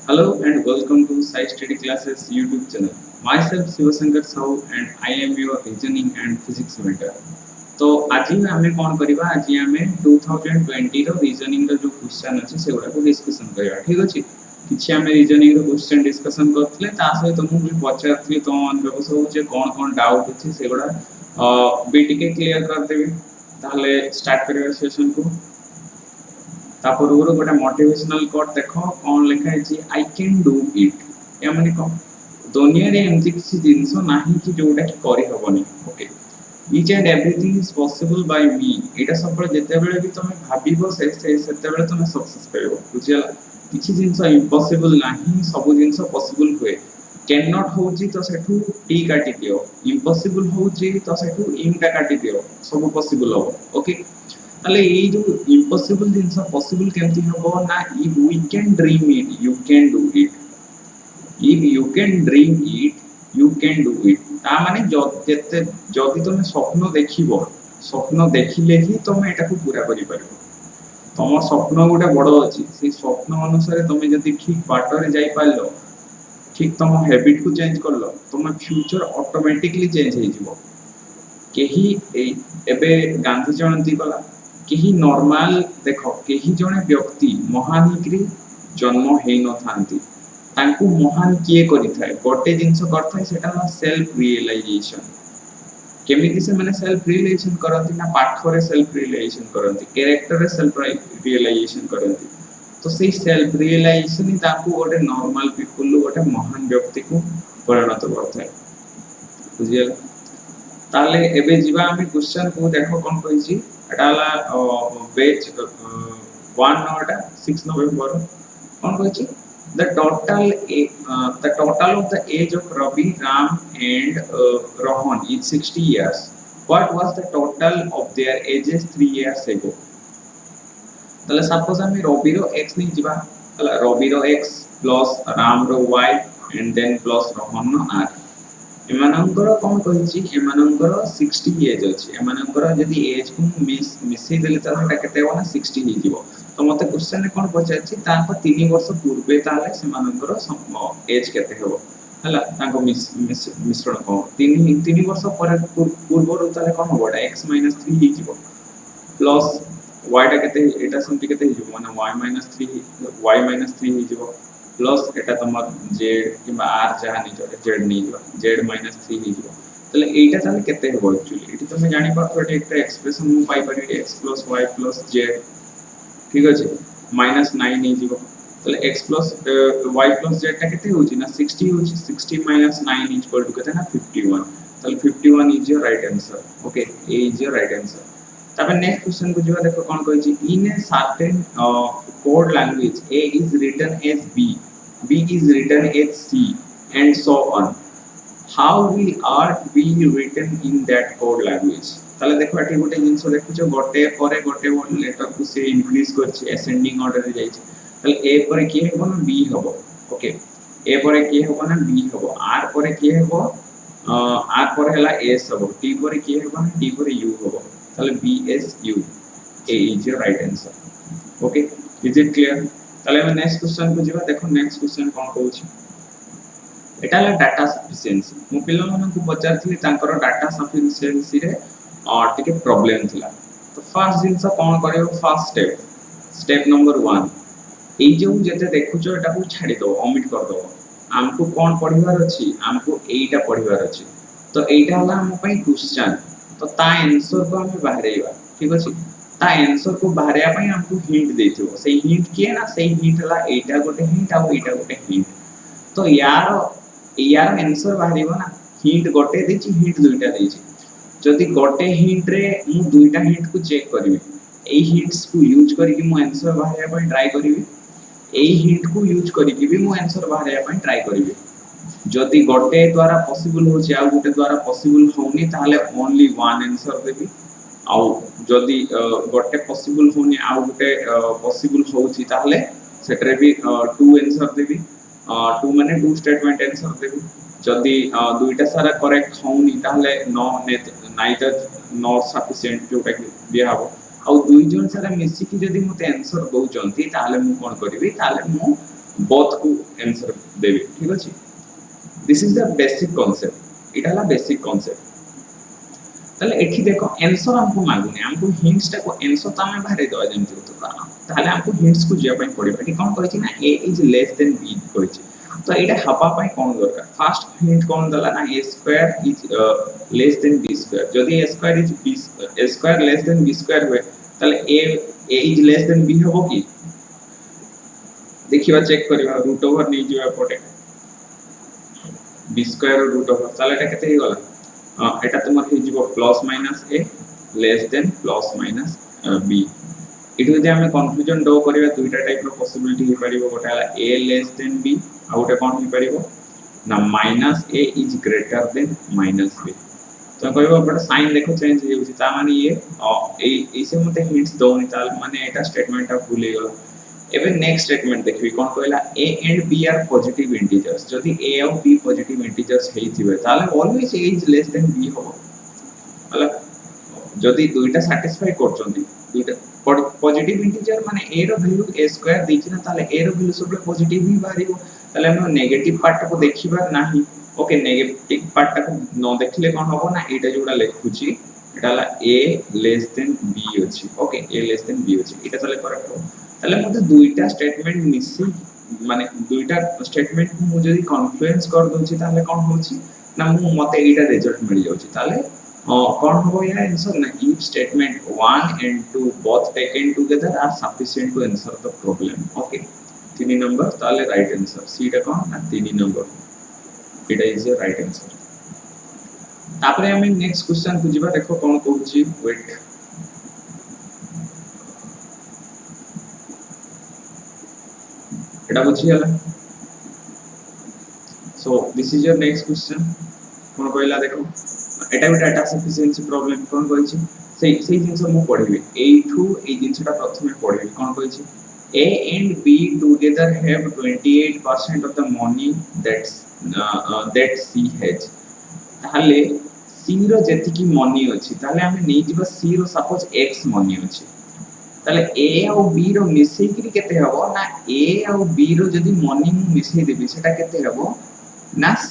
Hello and welcome to Sai Study Classes YouTube channel. Myself Sivasankar Sahu and I am your reasoning and physics mentor. तो आज आम कौन करवा आज आम 2020 रीजनिंग जो क्वेश्चन अच्छे से गुड़ा डिस्कसन करवा ठीक अच्छे किसी आम रीजनिंग क्वेश्चन डिस्कसन करते सहित मुझे पचारि तुम मन सब कौन कौन डाउट अच्छे से गुड़ा भी टे क्लीयर करदेवी ताहले स्टार्ट कर सेशन को तापर गोटे मोटिवेशनल कोट देखो कौन लिखा है आई कैन डू इट या माने कौन दुनिया रे एमती किसी जिंस नाही कि जोटा कि करि हबनी okay each and everything is possible by me एटा सब जते बेले भी तुम भाबिबो से सेते बेले तुम सक्सेस पाइबो बुझियला किछि जिंस इम्पॉसिबल नाही सब जिंस पॉसिबल हुए कैन नॉट होउची तो सेठू टी काटी दियो इम्पॉसिबल होउची तो सेठू इन टा काटी दियो सब पॉसिबल हो ओके ताले ये जो इम्पॉसिबल जिंस पॉसिबल केमती हबो ना if we can dream it you can do it if you can dream it you can do it ता माने जते जदि तुम स्वप्न देखिबो स्वप्न देखिले ही तुम एटा को पूरा करि परबो तुम स्वप्न गोटे बड़ अछि से स्वप्न अनुसार तुम जदि ठीक बाटर रे जाई पालो ठीक तुम हैबिट को चेंज करलो तुम फ्यूचर ऑटोमेटिकली चेंज हो जिवो केही एबे गांधी जयंती गला केही नॉर्मल देखो केही जने व्यक्ति महान हिकरी जन्म हेइ न थांती तांकु महान किए करि थाए गोटे जिंस करथाय सेटा ना सेल्फ रियलाइजेशन केमिति से माने सेल्फ रियलाइजेशन करंती ना पाठ रे सेल्फ रियलाइजेशन करंती कैरेक्टर रे सेल्फ रियलाइजेशन करंती तो सेही सेल्फ रियलाइजेशन ही तांकु गोटे नॉर्मल पीपल गोटे महान व्यक्ति को परिणत करथाय बुझियल ताले एबे जीवा हम क्वेश्चन को देखो कोन कहि छी एटा ला पेज 1 नोटा 6 नवंबर कोन कहि छी the total of the age of Ravi, Ram and Rohan is 60 years. What was the total of their ages 3 years ago? तले suppose हम Ravi रो x नहीं जिबा तले Ravi रो x plus Ram रो y and then plus Rohan नो r एमानंकर कोन कहिछि एमानंकर 60 एज अछि एमानंकर यदि एज को मिसै देले त एटा केते होना 60 हि जिवो तो मते क्वेश्चन ने कोन पचाछि तांको 3 वर्ष पूर्वे ताले सेमानंकर एज केते हेबो हला तांको मिश्रण को 3 वर्ष पर पूर्व रो ताले कोन होबा x - 3 हि जिवो प्लस y टा केते एटा समति केते हि जिवो माने y - 3 हि जिवो प्लस एटा तमर z किबा r जहा नि जोटे z नि जिवो z - 3 हि जिवो तले एटा ताले केते हेबो एक्चुअली एटी तुम जानि पाथो एटा एकटा एक्सप्रेशन मु पाई परिबे x + y + z ठीक अछि -9 हि जिवो तले x + y + z टा केते होछि ना 60 होछि 60 - 9 = केते ना 51 तले 51 is your right answer okay A is your right answer तबे नेक्स्ट क्वेश्चन को जिवा देखो कोन कहै छी in a certain code language a is written as b is written as c and so on how will art be written in that code language ताले देखो एठी गोटे जिंस देखु छ गोटे परे गोटे लेटर को से इंक्रीज करछि असेंडिंग ऑर्डर रे जाय छै ताले a परे की हेबो ना b हेबो ओके a परे की हेबो ना b हेबो r परे की हेबो r परे हला s हेबो t परे की हेबो ना t परे u हेबो ताले b s u a is your right answer okay is it clear ताले हम नेक्स्ट क्वेश्चन को जिवा देखो नेक्स्ट क्वेश्चन कोन कहू छी एटा ला डाटा सफिशिएंसी मु पिल्ला मन को पचारथि तांकर डाटा सफिशिएंसी रे टिके प्रॉब्लम थिला तो फर्स्ट जिंस कोन करियो फर्स्ट स्टेप नंबर 1 ए जो जते देखु छ एटा को छाडी दो ओमिट कर दो हमको कोन पढिबार अछि हमको एटा पढिबार अछि तो एटा हला हम पई क्वेश्चन तो ता आंसर को हम बाहरेबा ठीक अछि ता आंसर को बाहरिया पई हमको हिंट देथियो से हिंट किए ना से हिंट हला एटा गोटे हिंट आ एटा गोटे हिंट तो यार आंसर बाहरिबो ना हिंट गोटे देछि हिंट दुइटा देछि जदि गोटे हिंट रे मु दुइटा हिंट को चेक करबी ए हिंट्स को यूज करके मु आंसर बाहरिया पई ट्राई करबी ए हिंट को यूज करके भी मु आंसर बाहरिया पई ट्राई करबी जदि गोटे द्वारा पॉसिबल हो आ गोटे द्वारा पॉसिबल होनी ताले ओनली वन आंसर देबी आ जदि गोटे पॉसिबल होनी आ गोटे पॉसिबल होउची ताले सेटरे भी टू आंसर देबी टू माने टू स्टेटमेंट आंसर देबी जदि दुइटा सारा करेक्ट होउनी ताले नो नाइदर नॉट सफिशिएंट जोटा कि दिया हबो आ दुइ जन सारा मिसी कि जदि मते आंसर दउ चंती ताले मु कोन करबी ताले मु बोथ को आंसर देबे ठीक अछि this is the basic concept इटाला बेसिक कांसेप्ट ताले एठी देखो आंसर हमको मांगुने हमको हिंट्स टा को आंसर त हमें बाहर दवा जेमति होतो ताले हमको हिंट्स को जिया पई पड़िबा एठी कोन कहै छी ना a is less than b कहै छी तो एटा हबा पई कोन दरकार फर्स्ट हिंट कोन दला ना a square is less than b square जदी a square is b a square less than b square हुए ताले a is less than b हबो की देखिबा चेक करिबा रूट ओवर नै जिवा पटे b स्क्वायर रूट ओवर ताले एटा केते ही गला एटा तुमर हे जीवो plus minus a less than plus minus b it जे हमें कंक्लूजन ड्रॉ करिवा दुईटा टाइप रो पॉसिबिलिटी हे परिबो गोटा हला a लेस देन b आ गोटे कोन हे परिबो ना minus a is greater than minus b तो कहबो बट साइन देखो चेंज हे होची ता माने ये इसे मते हिंट्स दोनी ताल माने एटा स्टेटमेंट ऑफ भूल गेलो एबे नेक्स्ट स्टेटमेंट देखबी कोन कहला a and b are positive integers जदी a और b पॉजिटिव इंटीजर्स हेइथिबे ताले always a is less than b हो मतलब जदी दुईटा सैटिस्फाई करचोंदी दुईटा पॉजिटिव इंटीजर माने a रो वैल्यू a स्क्वायर देछि ना ताले a रो वैल्यू सब पॉजिटिव ही बाहरिबो ताले हम नेगेटिव पार्ट को देखिबा नाही ओके नेगेटिव पार्ट को न देखले कोन होबो ना एटा जोडा लेखुची एटा ला a लेस देन b अछि okay a less than b अछि एटा ताले करेक्ट हो ताले मते दुईटा स्टेटमेंट मिसी माने दुईटा स्टेटमेंट को मु जदी कॉन्फ्लुएंस कर दोछि ताले कोन होछि ना मु मते एटा रिजल्ट मिल जाउछि ताले कौन हो या आंसर ना if statement 1 and 2 both taken together are sufficient to answer the problem okay तीन नंबर ताले राइट आंसर सी टा कोन ना तीन number it is the right answer तापरे हम नेक्स्ट क्वेश्चन को जिबा देखो कोन कहूची वेट एटा बुझी हला so this is your next question कोन कहला देखो एटा भी डाटा सफिशिएंसी प्रॉब्लम कोन कहै छी सेही जिंस मु पढिबे एठू ए जिंसटा प्रथमे पढिबे कोन कहै छी A and B together have 28% of the money that C has ताले C रो जेति की मनी अछि ताले हमें नै जिबा C रो सपोज X मनी अछि ताले A और B रो मिसै कि केते हबो ना A और B रो जदी मनी मु मिसै देबी सेटा केते हबो ना C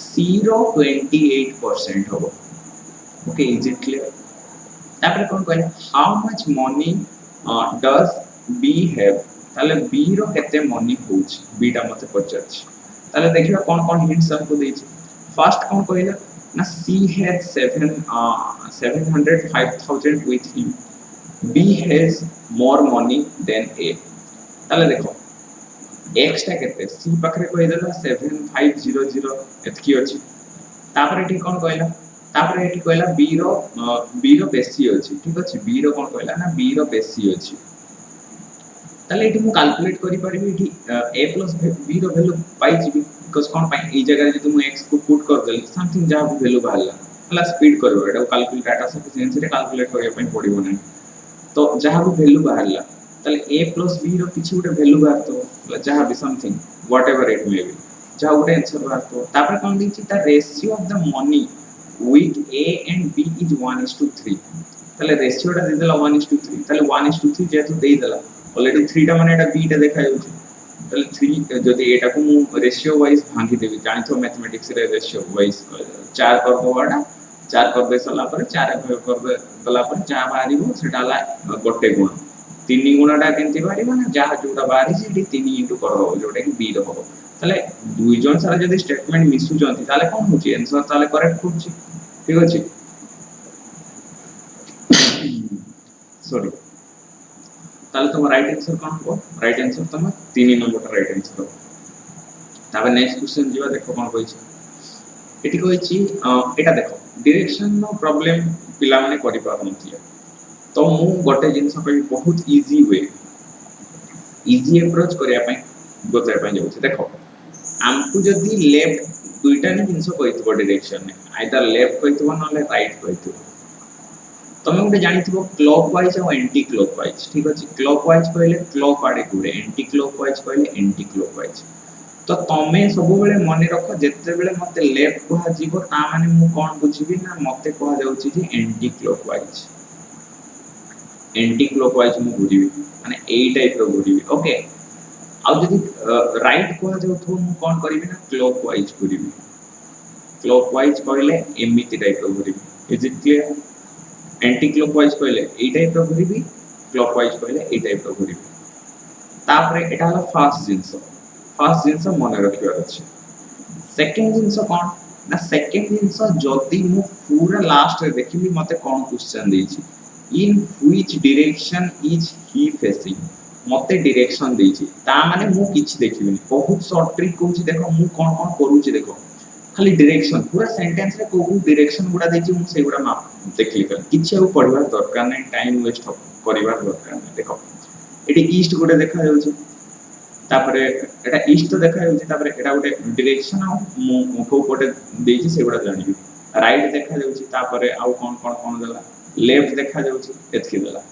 रो 28% हबो okay is it clear तापर कोन कहले how much money does B have ताले B रो केते मनी होछ B टा मते पचाछ ताले देखिबा कोन हिंट्स हमको देछि फर्स्ट कोन कहले ना C has 705,000 with him B has more money than A ताले देखो X टा केते C पखरे कोइ देला 7500 एतकी अछि तापर एठी कोन कहला तापर एठी कहला B रो बेसी अछि ठीक अछि B रो कोन कहला ना B रो बेसी अछि ताले एठी मु कैलकुलेट करि परबी एठी A + B रो वैल्यू पाइ जिबी बिकॉज़ कोन पाइ ए जगह जे तुम x को पुट कर देली समथिंग जा वैल्यू बाहरला हला स्पीड करबो एटा कैलकुलेट डाटा सफिशिएंसी रे कैलकुलेट करिया पई पडिबो नै तो जहा भी वैल्यू बाहरला ताले A + B रो किछि उटे वैल्यू बाहरतो जहा भी something whatever it may be जहा उटे आंसर बाहरतो तापर कोन दिछि ता ratio of the money with A and B is 1:3 ताले रेशियो टा देला 1:3 ताले 1:3 जेतु देई देला ऑलरेडी 3 टा माने एटा B टा देखाय होछि ताले 3 जदी एटा को मु रेशियो वाइज भांगी देबी जानि तो मैथमेटिक्स रे रेशियो वाइज 4 कर दोवाडा 4 कर दे सला पर 4 कर दे गला पर जा बारिबो सेटाला गोटे गुण 3 गुणटा केंति बारिबो ना जा जोटा बारि जेडी 3 इनटू करबो जोटा कि B रो होबो ताले दुई जन सारा जदी स्टेटमेंट मिसु जंती ताले कोन होची आंसर ताले करेक्ट होची ठीक अछि सॉरी ताले तुम राइट आंसर कोन हो राइट आंसर तुम 3 नंबर राइट आंसर हो ताबे नेक्स्ट क्वेश्चन जीवा देखो कोन होई छी एटी होई छी एटा देखो डायरेक्शन नो प्रॉब्लम पिला माने करि पारनथिया तो मु गोटे जिंस पे बहुत इजी वे इजी अप्रोच करिया पई गोते पई जाउछी देखो हमकु जदी लेफ्ट दुईटा नि जिंस कहितबो डायरेक्शन ने आइदर लेफ्ट कहितबो नले राइट कहितबो तमे उठे जानिथिबो क्लॉकवाइज और एंटी क्लॉकवाइज ठीक अछि क्लॉकवाइज कहले क्लॉक आडे घुरे एंटी क्लॉकवाइज कहले एंटी क्लॉकवाइज तो तमे सब बेले मने रखो जेते बेले मते लेफ्ट कहा जीवो ता माने मु कोन बुझिबी ना मते कहा जाउची जे एंटी क्लॉकवाइज मु बुझिबी माने एई टाइप रो बुझिबी ओके आ जदि राइट कह जाउथो मु कोन करिवि ना क्लॉकवाइज करिवि क्लॉकवाइज कहले एमिति टाइप रो करिवि is it clear anti clockwise कहले ए टाइप रो करिवि क्लॉकवाइज कहले ए टाइप रो करिवि तापरे एटा हला फर्स्ट जिंस मने रखिबार अछि सेकंड जिंस कोन ना सेकंड जिंस जदि मु पूरा लास्ट रे देखिली मते कोन क्वेश्चन देछि in which direction is he facing मते डायरेक्शन देछि ता माने मु किछ देखिबिनी बहुत शॉर्ट ट्रिक कहूछि देखो मु कोन कोन करूछि देखो खाली डायरेक्शन पूरा सेंटेंस रे कोहू डायरेक्शन गुडा देछि मु से गुडा माप देखली कर किछ au पढिबा दरकार नै टाइम वेस्ट करिबा दरकार नै देखो एटी ईस्ट गुडा देखा जाउछि तापरे एटा ईस्ट तो देखा जाउछि तापरे एटा गुडे डायरेक्शन आ मु को पटे देछि से गुडा जानिबि राइट देखा जाउछि तापरे आउ कोन कोन कोन देला लेफ्ट देखा जाउछि एतकी देला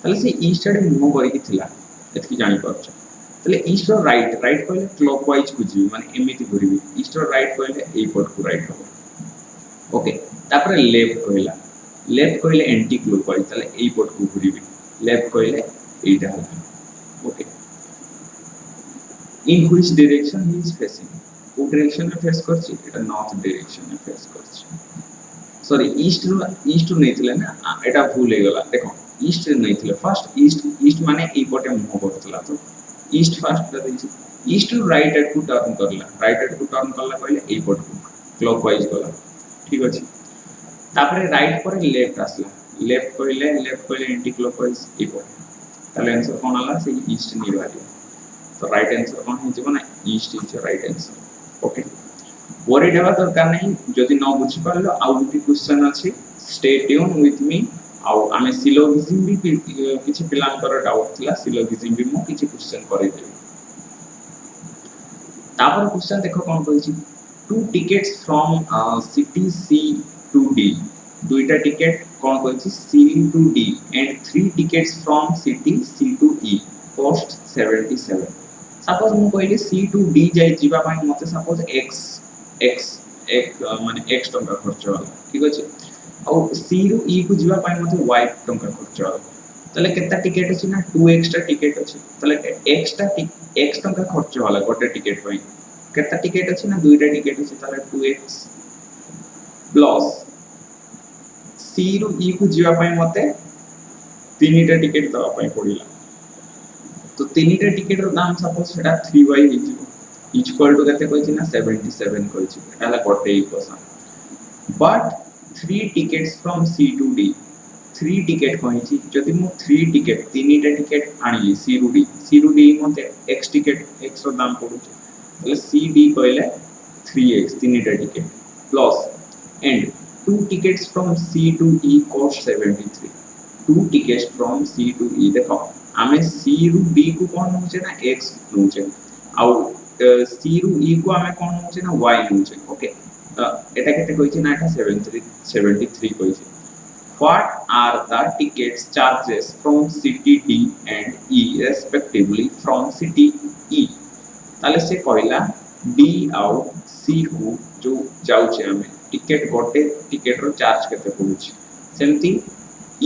तले से ईस्ट रे मुव करिकि थिला एतकी जानि परछ तले ईस्ट रो राइट कहले क्लॉकवाइज कुजी माने एमिति घुरिबि ईस्ट रो राइट कहले ए पट को राइट हो ओके तापरे लेफ्ट कहले एंटी क्लॉकवाइज तले ए पट को घुरिबि लेफ्ट कहले एटा okay in which direction he is facing वो डायरेक्शन में फेस करछि एटा नॉर्थ डायरेक्शन में फेस करछि सॉरी ईस्ट नहीं थिले ना एटा भूल हे गला देखो ईस्ट नहीं थिले फर्स्ट ईस्ट माने ए पटे मुव करतला तो ईस्ट फर्स्ट कर दी ईस्ट टू राइट एट को टर्न करला राइट एट को टर्न करला पहले ए पट को क्लॉकवाइज गला ठीक अछि तापरे राइट पर लेफ्ट आसला लेफ्ट कहले एंटी क्लॉकवाइज ए पट ताले आंसर कोन आला से ईस्ट नहीं बारी तो राइट आंसर कोन हो जबो ना east is right answer okay worried हेबा दरकार नहीं जदि न बुझि पारलो आउ दुटी क्वेश्चन अछि स्टे ट्यून विथ मी आउ आमे सिलोगिज्म भी किछि पिलांकर डाउट थिला सिलोगिज्म भी मो किछि क्वेश्चन करै देबी तापर क्वेश्चन देखो कोन कहै छी two tickets from city C to D दुईटा टिकट कोन कहै छी C to D and 3 tickets from city C to E cost 77 suppose मु कहली सी टू डी जाय जीवा पाई मते सपोज x एक माने x टंका खर्च होला ठीक अछि और सी रु ई को जीवा पाई मते y टंका खर्च होला तले केता टिकट अछि ना 2x टा टिकट अछि तले x टंका खर्च होला गोटे टिकट पई केता टिकट अछि ना दुईटा टिकट अछि तले 2x प्लस सी रु ई को जीवा पाई मते तीनटा टिकट दवा पाई पड़िला तो तीनटा टिकट रो दाम सपोज सेटा 3y हिजिबो इक्वल टू कते कहै छी ना 77 कहै छी एटाला गोटे equation but 3 tickets from C to D 3 ticket कहै छी जदि मु 3 टिकट तीनटा टिकट आनिली C टू D मते x टिकट x रो दाम पड़ु छै तले CD कहले 3x तीनटा ticket plus and 2 tickets from C to E cost 73 2 tickets from C to E देखो आमे C रु D को कोन होचे ना x होचे आउ C रु E को आमे कोन होचे ना y होचे ओके एटा केते कहै छै ना एटा 73 कहै छै what are the tickets charges from city D and E respectively from city E ताले से कहला D आउ C को जो जाउ छै आमे टिकट गोटे टिकट रो चार्ज केते पड़ु छै सेमती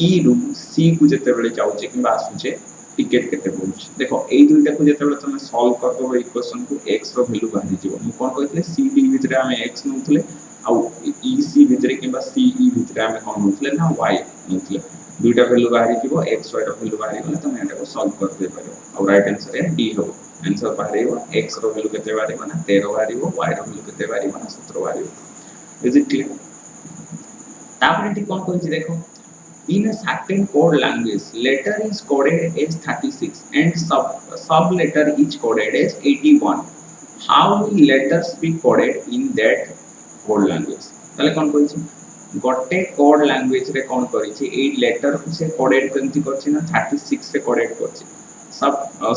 E रु C को जते बेले जाउ छै किबा आसु छै टिकट केते पड़ुछ देखो एई दुईटा को जेते बेले तमे सॉल्व कर दो इक्वेशन को x रो वैल्यू बाहरी जीवो मु कोन कहथले cd भितरे हमें x नउथले आ ec भितरे किबा ce भितरे हमें कोन नउथले ना y नउथले दुईटा वैल्यू बाहरी जीवो x y रो वैल्यू बाहरी गले तमे एटा को सॉल्व कर दे पारो और राइट आंसर है d हो आंसर बाहरी हो x रो वैल्यू केते बाहरी माने 13 बाहरी हो y रो वैल्यू केते बाहरी माने 17 बाहरी हो इज इट क्लियर तापर एटी कोन कहै छी देखो in a certain code language letter is coded as 36 and sub letter is coded as 81 how will letters be coded in that code language तले कोन कहै छी गोटे कोड लैंग्वेज रे कोन करै छी ए लेटर को से कोडेड केंति करछि ना 36 रे कोडेड करछि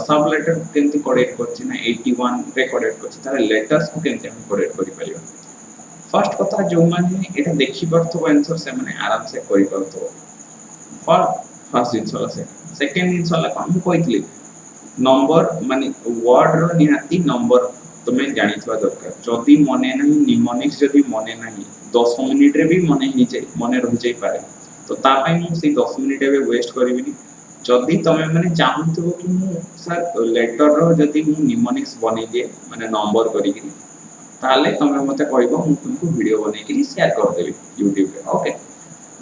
सब लेटर केंति कोडेड करछि ना 81 रे कोडेड करछि तारे लेटर्स को केंति हम कोडेड करि परिबा फर्स्ट कथा जो माने एटा देखि परथो आंसर से माने आराम से करि परथो फर्स्ट जिंस वाला सेकंड जिंस वाला हम कहइतली नंबर माने वर्ड रो निहाती नंबर तुमे जानिथवा दरकार जदी मने नाही निमोनिक्स जदी मने नाही 10 मिनिट रे भी मने रहि जाय पारे तो ता पई मु से 10 मिनिट एबे वेस्ट करबिनी जदि तमे माने चाहूथबो कि मु सर लेटर रो जदि मु निमोनिक्स बनै दे माने नंबर करी कि ताले तमे मते कहबो मु तुमको वीडियो बनै कि शेयर कर देबी YouTube पे ओके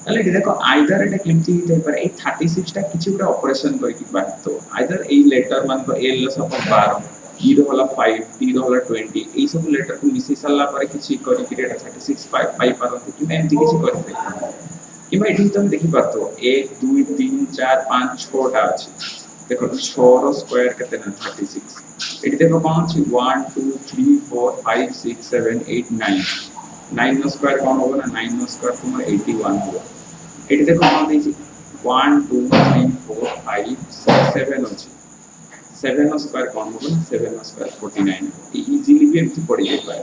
ताले एठी देखो आइदर एटा केमती हिते पर ए 36 टा किछि गुडा ऑपरेशन करी कि बात तो आइदर ए लेटर मान को एल सब 12 ई रो होला 5 टी रो होला 20 ए सब लेटर को मिसी सल्ला पर किछि करी कि एटा 36 पाई पारत कि एमती किछि करते किबा एठी तुम देखि पारतो 1 2 3 4 5 6 टा अछि देखो 6 रो स्क्वायर केते ना 36 एठी देखो कोन अछि 1 2 3 4 5 6 7 8 9 9 नो स्क्वायर कोन होबो ना 9 नो स्क्वायर तुम 81 हो एठी देखो कोन देछि 1 2 3 4 5 6 7 अछि 7 नो स्क्वायर कोन होबो ना 7 नो स्क्वायर 49 इजीली भी एमती पड़ी जाय पाए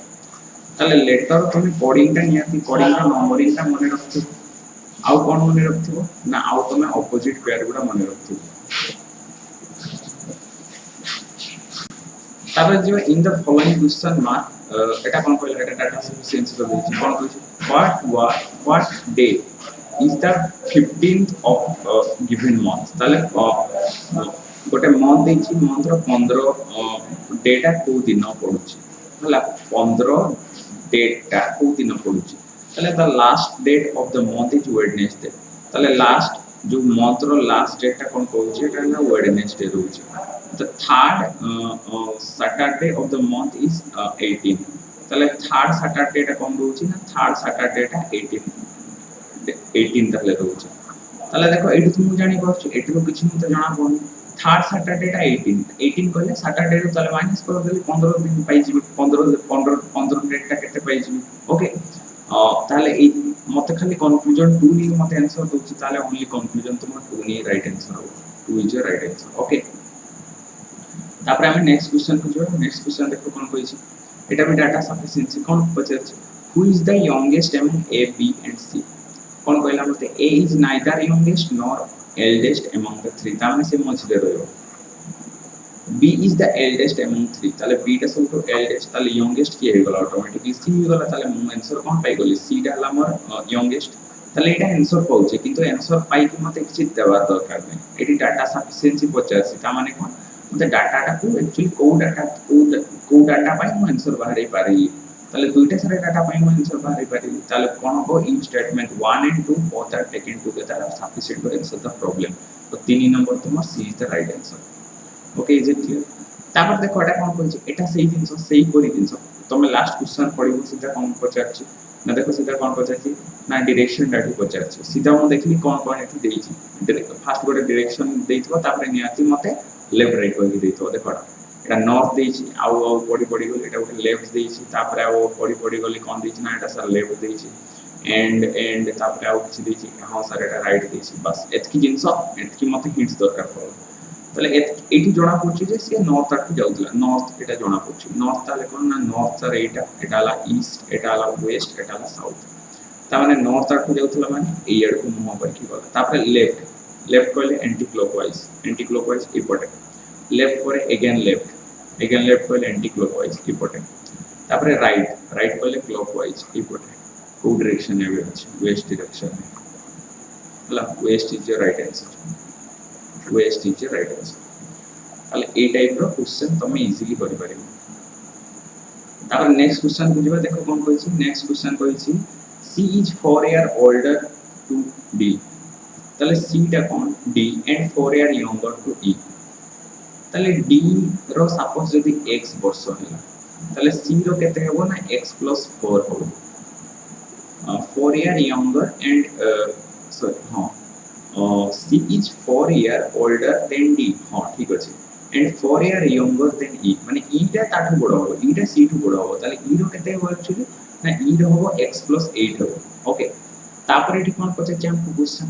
ताले लेटर तुम कोडिंग टा नियाती कोडिंग का नंबरिंग टा मने रखतो आउ कोन मने रखथिबो ना आउ तमे ऑपोजिट पेयर गुडा मने रखथिबो तापर जे in the following question mark एटा कोन कहले एटा डाटा सफिशिएंसी रो देछि कोन कहछि what day is the 15th of given month ताले गोटे मंथ देछि मंथ रो 15 डेटा को दिन पडुछि हला 15 डेटा को दिन पडुछि ताले the last date of the month is Wednesday ताले लास्ट जो मंथ रो लास्ट डेट ता कोन कहउछि एटा ना वेडनेसडे रहउछि the third Saturday of the month is 18 ताले थर्ड सैटरडे ता कोन रहउछि ना थर्ड सैटरडे ता 18 ताले रहउछि ताले देखो एठी तुम जानि परछु एठी रो किछि मते जणा पडु थर्ड सैटरडे ता 18 कहले सैटरडे रो ताले माइनस कर देली 15 दिन पाई जिबि 15 डेट ता केते पाई जिबि ओके ताले ए मते खाली कंक्लूजन 2 नि मते आंसर दोछि ताले ओनली कंक्लूजन तुम 2 नि राइट आंसर हो 2 is your right answer okay तापर हम नेक्स्ट क्वेश्चन को जो नेक्स्ट क्वेश्चन देखो कोन कहिछि एटा भी डाटा सफिशिएंसी कोन पचछ who is the youngest among A B and C कोन कहला मते A is neither youngest nor eldest among the three ताने से मझले रहयो B is the eldest among three ताले बी टा सबटो एल्डेस्ट ताले यंगेस्ट की हे गला ऑटोमेटिकली सी हे गला ताले मु आंसर कोन पाई गली सी टा हला मोर यंगेस्ट ताले एटा आंसर पाउचे किंतु आंसर पाई कि मते किछि देवा दरकार नै एटी डाटा सफिशिएंसी पचासी ता माने कोन मते डाटा टा को एक्चुअली को डाटा पाई मु आंसर बाहर पारी ताले दुईटा सारे डाटा पाई मु आंसर बाहर पारी ताले कोन हो in statement 1 and 2 both are taken together are sufficient to answer the problem तो 3 नंबर तुम C is the right answer okay is it clear तापर देखो एटा कोन कहछि एटा सेही दिनस सेही कोरी दिनस तमे लास्ट क्वेश्चन पढिबो सीधा कोन पचारछि ना देखो सीधा कोन पचारछि ना डायरेक्शन डाटी पचारछि सीधा मु देखली कोन एठी देछि फर्स्ट गोटे डायरेक्शन देइथबो तापर नियाति मते लेफ्ट राइट कहि देइथबो देखो एटा नॉर्थ देछि आउ पढि पढि गली एटा गोटे लेफ्ट देछि तापर आउ पढि गली कोन देछि ना एटा सर लेफ्ट देछि एंड तापर आउ किछि देछि हां सर एटा राइट देछि बस एतकी जिंस एतकी मते हिंट्स दरकार पड़ो ताले एठी जणा पड़छि जे से नॉर्थ आटू जाउतला नॉर्थ एटा जणा पड़छि नॉर्थ ताले कोन ना नॉर्थ सर एटा ला ईस्ट एटा ला वेस्ट एटा ला साउथ ता माने नॉर्थ आटू जाउतला माने ए आड़ को मुह पर की गला तापर लेफ्ट कहले एंटी क्लॉकवाइज इपोटे लेफ्ट पर अगेन लेफ्ट कहले एंटी क्लॉकवाइज इपोटे तापर राइट कहले क्लॉकवाइज इपोटे को डायरेक्शन में अछि वेस्ट डायरेक्शन में हला west is your right answer west is your right answer हले ए टाइप रो क्वेश्चन तमे इजीली करि परिबो तापर नेक्स्ट क्वेश्चन को जेबा देखो कोन कहै छी नेक्स्ट क्वेश्चन कहै छी C is 4 year older to D ताले सी टा कोन D and 4 year younger to E ताले डी रो सपोज जदी x वर्ष हैला ताले सी रो केते हेबो ना x + 4 हो 4 ईयर यंगर एंड सॉरी हां C is 4 year older than D हां ठीक अछि and 4 year younger than E माने E टा ताठू बड़ हो E टा C ठू बड़ हो ताले E रो केते हो एक्चुअली ना E रो हो x + 8 हो ओके तापर एठी कोन पचे चैम को question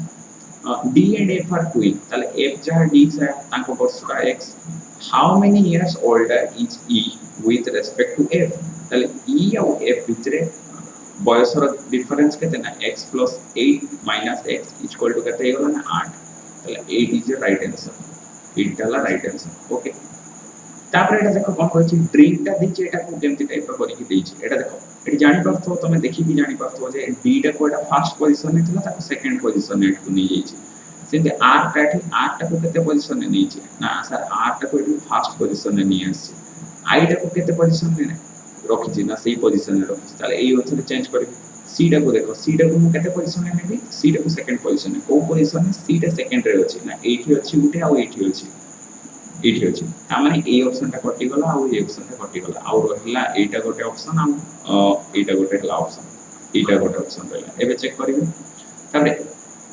D and F are twin ताले F जहा D से तांको वर्ष का x how many years older is E with respect to F ताले E और F भितरे बयसर डिफरेंस केते ना x + 8 - x = केते हेगला ना 8 तले 8 इज द राइट आंसर 8 डाला राइट आंसर ओके तापर एटा देखो कोन कहै छी ड्रिंक टा दिछि एटा को केमति टाइप रो करि दिछि एटा देखो एटी जानि परथो तमे देखि कि जानि परथो जे d टा को एटा फर्स्ट पोजीशन ने थिला ताको सेकंड पोजीशन ने एटू नै जाइछि सेमती आर टा को केते पोजीशन में नीचे ना सर आर टा को फर्स्ट पोजीशन में नहीं आसी आई टा को केते पोजीशन में रखी छी ना सही पोजीशन में रखी ताले एई अनुसार चेंज कर सी टा को देखो सी टा को मु केते पोजीशन में नेबी सी टा को सेकंड पोजीशन में को पोजीशन में सी टा सेकंड रे अछि ना एठी अछि गुटे आ एठी अछि ता माने ए ऑप्शन टा कटि गला आ ए ऑप्शन टा कटि गला आ रहला एटा गोटे ऑप्शन आ एटा गोटे हला ऑप्शन एटा गोटे ऑप्शन रहला एबे चेक करिवे ताबे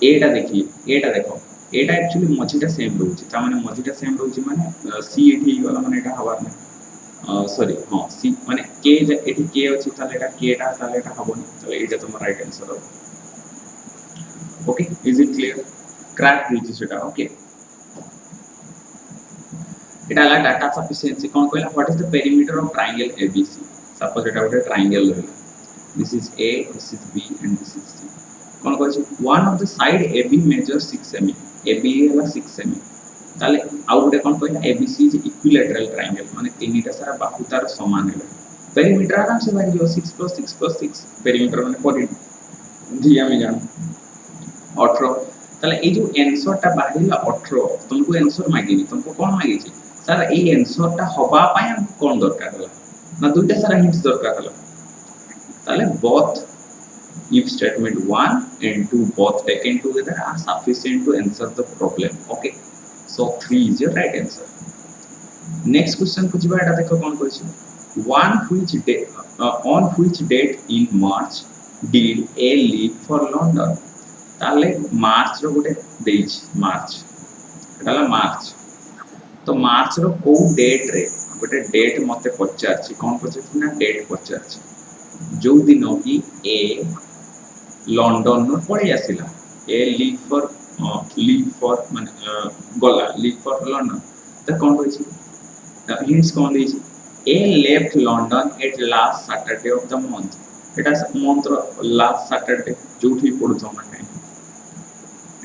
एटा देखिए एटा देखो एटा एक्चुअली मझीटा सेम रहउची ता माने मझीटा सेम रहउची माने सी एठी गला माने एटा हवार नै सॉरी हां सी माने के एठी के अछि ताले एटा केटा ताले एटा हबो नै ताले एटा तुम राइट आंसर हो okay is it clear crack होइची सेटा ओके एटा ला डाटा सफिशिएंसी कोन कहला what is the perimeter of triangle ABC suppose एटा गोटे ट्रायंगल रहला this is A, this is B and this is C कोन कहै छै one of the side AB measures 6 mm AB हला 6 mm ताले आउ गोटे कोन कहला ABC इज इक्विलैटरल ट्रायंगल माने तीनटा सारा बाहु तार समान है पेरीमीटर आराम से भाई जो 6 + 6 पेरीमीटर माने कोडी दिया में जान 18 ताले ए जो आंसर टा बाहिला 18 तुमको आंसर मांगी तुमको कोन मांगी छी सर ए आंसर टा होबा पाए हम कोन दरकार हला ना दुईटा सारा हिंट्स दरकार हला ताले both if statement 1 and 2 both taken together are sufficient to answer the problem okay so 3 is your right answer next question को जिबा एटा देखो कोन कहै छै on which date in March did A leave for London ताले मार्च रो गोटे देई छै मार्च एटाला मार्च तो मार्च रो को डेट रे गोटे डेट मते पचार छी कोन पचार छी ना डेट पचार छी जो दिन की ए लंडन न पड़े आसिला ए लीव फॉर माने गला लीव फॉर लंडन त कोन होई छी हिंट्स कोन देई छी A left London at last Saturday of the month एटा मंथ रो लास्ट सैटरडे जोठी पड़ो माने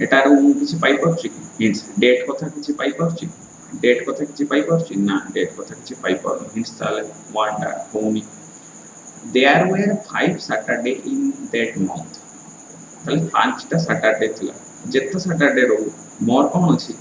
एटा रो किछि पाई परछि हिंट्स डेट कथा किछि पाई परछि डेट कथा किछि पाई परछि ना डेट कथा किछि पाई पर हिंट्स ताले वन टा होनी there were 5 Saturday in that month ताले 5टा सैटरडे थिला जेत्ता सैटरडे रो मोर कोन अछि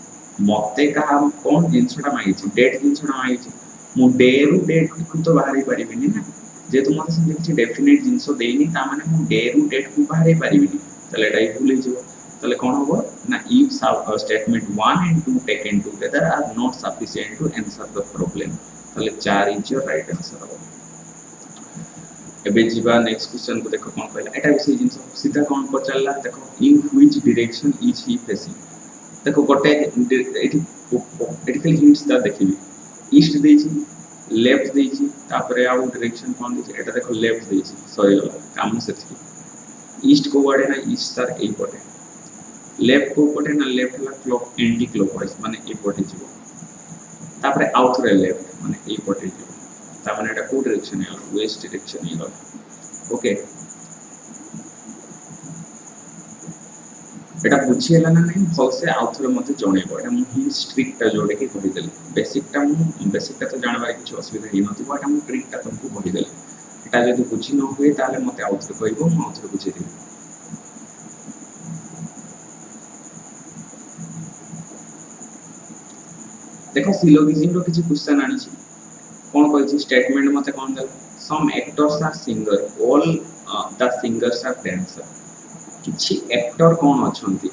मते कहा कोन जिंसटा मांगी छी डेट जिंसटा मांगी छी मु डे रो डेट को तो बाहरी परिबिनी ना जे तुम मते से किछि डेफिनेट जिंसो देइनी ता माने मु डे रो डेट को बाहरी परिबिनी ताले डाई भूले जिवो ताले कोन होबो ना if statement 1 and 2 taken together are not sufficient to answer the problem ताले 4 is your right answer हो एबे जीवा नेक्स्ट क्वेश्चन को देखो कोन कहला एटा विषय जिंस सीधा कोन पचारला देखो इन which direction is he facing देखो गोटे एठी खाली हिंट्स दा देखिबी ईस्ट देछि लेफ्ट देछि तापरे आउ डायरेक्शन कोन देछि एटा देखो लेफ्ट देछि सॉरी गला काम सेति ईस्ट को वाडे ना ईस्ट सर ए पटे लेफ्ट को पटे ना लेफ्ट ला क्लॉक एंटी क्लॉकवाइज माने ए पटे जिवो तापरे आउट रे लेफ्ट माने ए पटे जिवो तामने एटा को डायरेक्शन है वेस्ट डायरेक्शन है ओके एटा बुझियला ना नहीं भल से आउथरे मते जणेबो एटा मु ही स्ट्रिक्ट ता जोडे के कहि देले बेसिक ता तो जानबार किछ असुविधा ही नथि एटा मु ट्रिक ता तुमको कहि देले एटा जदि बुझि न होय ताले मते आउथरे कहबो मु आउथरे बुझि देबी देखो सिलोगिज्म रो किछ क्वेश्चन आनी छी कोन कहै छी स्टेटमेंट मते कोन दल some actors are singer all the singers are dancer किछि एक्टर कोन अछंती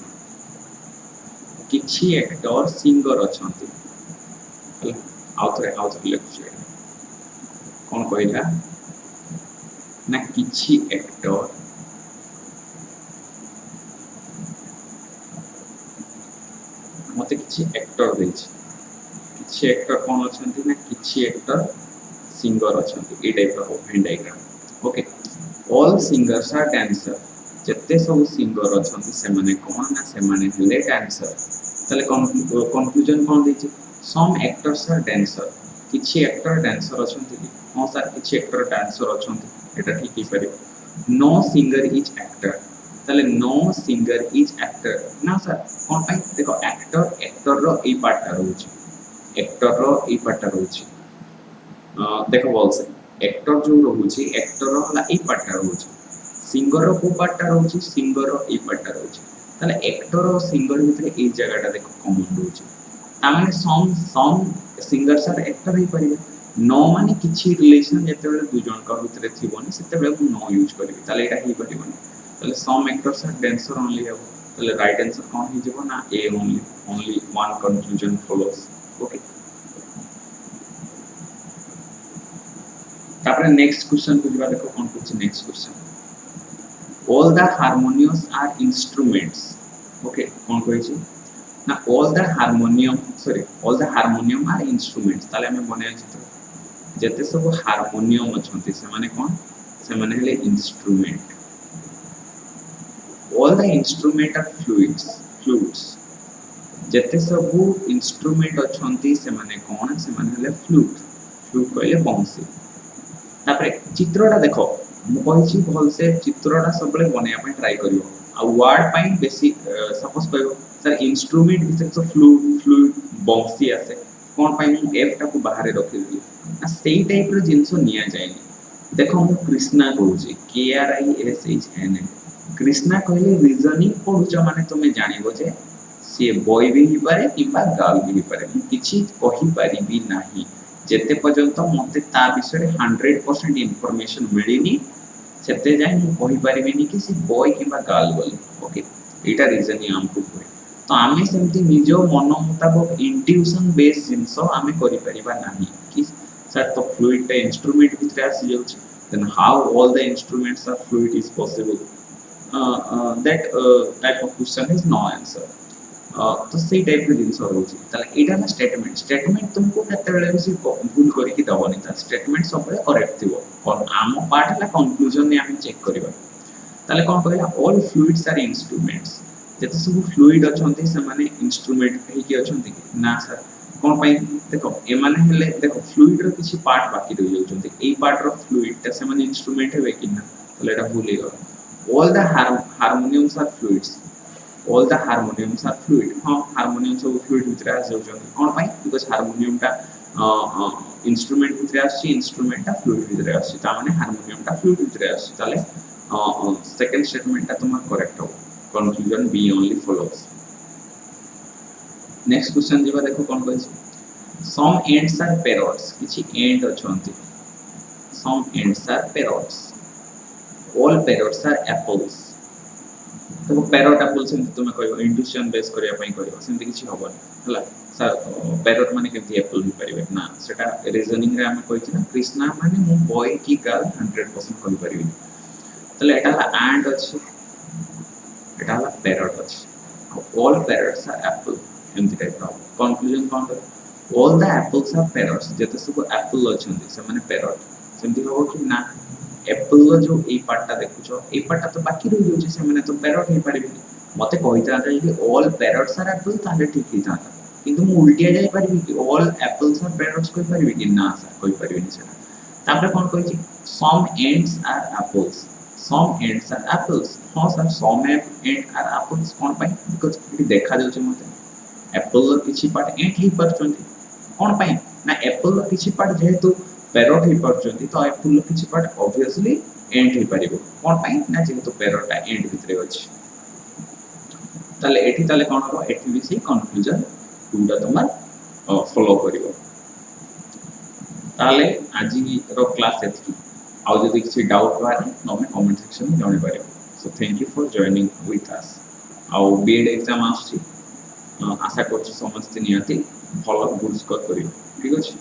किछि एक्टर सिंगर अछंती आउथरे लेक्चर कोन कहला ना किछि एक्टर मते किछि एक्टर देछि किछि एक्टर कोन अछंती ना किछि एक्टर सिंगर अछंती a type of Venn diagram okay all singers are dancer जत्ते सब सिंगर अछंती से माने कोन ना से माने ले डांसर तले कंक्लूजन कोन देछि सम एक्टर्स आर डांसर किछि एक्टर डांसर अछंती हां सर किछि एक्टर डांसर अछंती एटा ठीक ही परिबो नो सिंगर इज एक्टर तले नो सिंगर इज एक्टर ना सर कोन पाई देखो एक्टर रो ए पार्ट रहउछि एक्टर रो ए पार्ट रहउछि देखो बोलसे एक्टर जो रहउछि एक्टर रो हला ए पार्ट रहउछि सिंगर रो को पार्ट रहउछि सिंगर रो ए पार्ट रहउछि ताले एक्टर और सिंगर भितर ए जगहटा देखो कॉमन रोचे तामाने सम सिंगर्स आर एक्टर ही परिबे नो माने किछि रिलेशन जेते बेले दु जन का भितर थिबोनी सेते बेले मु नो यूज करबी ताले एटा ही परिबोनी ताले some actors are dancer only हबो ताले राइट आंसर कोन ही जबो ना A only one conclusion follows okay तापरे नेक्स्ट क्वेश्चन को जिबा देखो कोन पूछि next question all the harmoniums are instruments okay कोन कहै छी ना all the harmonium are instruments ताले हमें मने अछि तो जते सब हार्मोनियम अछंती से माने कोन से माने हेले instrument all the instrument are flutes जते सब इंस्ट्रूमेंट अछंती से माने कोन से माने हेले फ्लूट कहले बंसी तापरे चित्रटा देखो मु कहि भल से चित्रटा सबले बनेया पे ट्राई करियो आ वर्ड पाई बेसी सपोज कहयो सर इंस्ट्रूमेंट भितर तो फ्लूट बंसी आसे कोन पाई मु एफ टा को बाहर रखि दिली आ सेही टाइप रो जिंसो निया जायनी देखो मु कृष्णा कहूची K R I S H N A Krishna कहले रीजनिंग पढुच माने तुमे जानिबो जे से बॉय भी ही पारे किबा गर्ल भी ही पारे मु किछि कहि परिबी नाही जेते पर्यंत मते ता विषय 100% इंफॉर्मेशन मिलिनी सेते जाय मु कहि परिबिनी कि से बॉय किबा गर्ल बोली ओके एटा रीजन ही हमको होय तो आमे सेमति निजो मन मुताबिक इंट्यूशन बेस जिंसो आमे करि परिबा नाही कि सर तो फ्लूइड टा इंस्ट्रूमेंट भितर आसी जाउछ then how all the instruments are fluid is possible that type of question is no answer तो सही टाइप रे जिंस होउची ताले एटा ना स्टेटमेंट तुमको केते बेले भी भूल करी कि दबनी ता स्टेटमेंट सब करेक्ट थिबो और आम पार्ट ला कंक्लूजन ने हम चेक करबा ताले कोन कहला ऑल फ्लूइड्स आर इंस्ट्रूमेंट्स जते सब फ्लूइड अछंती से माने इंस्ट्रूमेंट हे कि अछंती ना सर कोन पई देखो ए माने हेले देखो फ्लूइड रो किछि पार्ट बाकी रहि जाउछंती ए पार्ट रो फ्लूइड ता से माने इंस्ट्रूमेंट हेबे कि ना ताले एटा भूल हे गला all the harmoniums are fluids all the harmoniums are fluid हां हार्मोनियम सब फ्लूइड भितर आ जाउ जंती कोन पाई बिकॉज़ हार्मोनियम टा इंस्ट्रूमेंट भितर आसी इंस्ट्रूमेंट टा फ्लूइड भितर आसी ता माने हार्मोनियम टा फ्लूइड भितर आसी ताले सेकंड स्टेटमेंट टा तुम करेक्ट हो conclusion B only follows next question जेबा देखो कोन कहै छै सम एंड्स आर पैरोट्स किछि एंड अछंती some ends are parrots all parrots are apples तो पैरोट एप्पल से तुम कहबो इंट्यूशन बेस करिया पई कहबो सेंति किछि होबनी हला सर पैरोट माने केति एप्पल ही परिबे ना सेटा रीजनिंग रे हम कहि ना कृष्णा माने मु बॉय की गर्ल 100% कहि परिबे तले एटा एंड अछि एटा पैरोट अछि all parrots are apple एंति टाइप ऑफ कंक्लूजन कोन all the apples are parrots जते सब एप्पल अछंती से माने पैरोट सेंति होबो कि ना एप्पल लो जो ए पार्टटा देखुछो ए पार्टटा तो बाकी रहि जाउछ से माने तो पैरोट हे परिबे मते कहिता कि ऑल पैरोट्स आर एप्पल ताले ठीक ही था किंतु मु उल्टिया जाय परिबे कि ऑल एप्पल्स आर पैरोट्स कहि परिबे कि ना सर कहि परिबे नि सेटा तापर कोन कहि छी सम एंड्स आर एप्पल्स हां sir some and are apples कोन पाई बिकॉज़ इति देखा जाउछ मते एप्पल लो किछि पार्ट एंड ही परचंती कोन पाई ना एप्पल लो किछि पार्ट जेहेतु पैरोट ही परचंती तो एप्पल किछि पार्ट ऑब्वियसली एंड ही परिबो कोन पाई ना जेहेतु पैरोट टा एंड भितरे अछि ताले एठी ताले कोन हो एठी भी से कंक्लूजन टूटा तमार फॉलो करिवो ताले आजि रो क्लास एथि आ जदि किछि डाउट बारे नमे कमेंट सेक्शन में जणे पारे so thank you for joining with us आ बीएड एग्जाम आछि आशा करछि समस्त नियति भलो गुड स्कोर करियो ठीक अछि।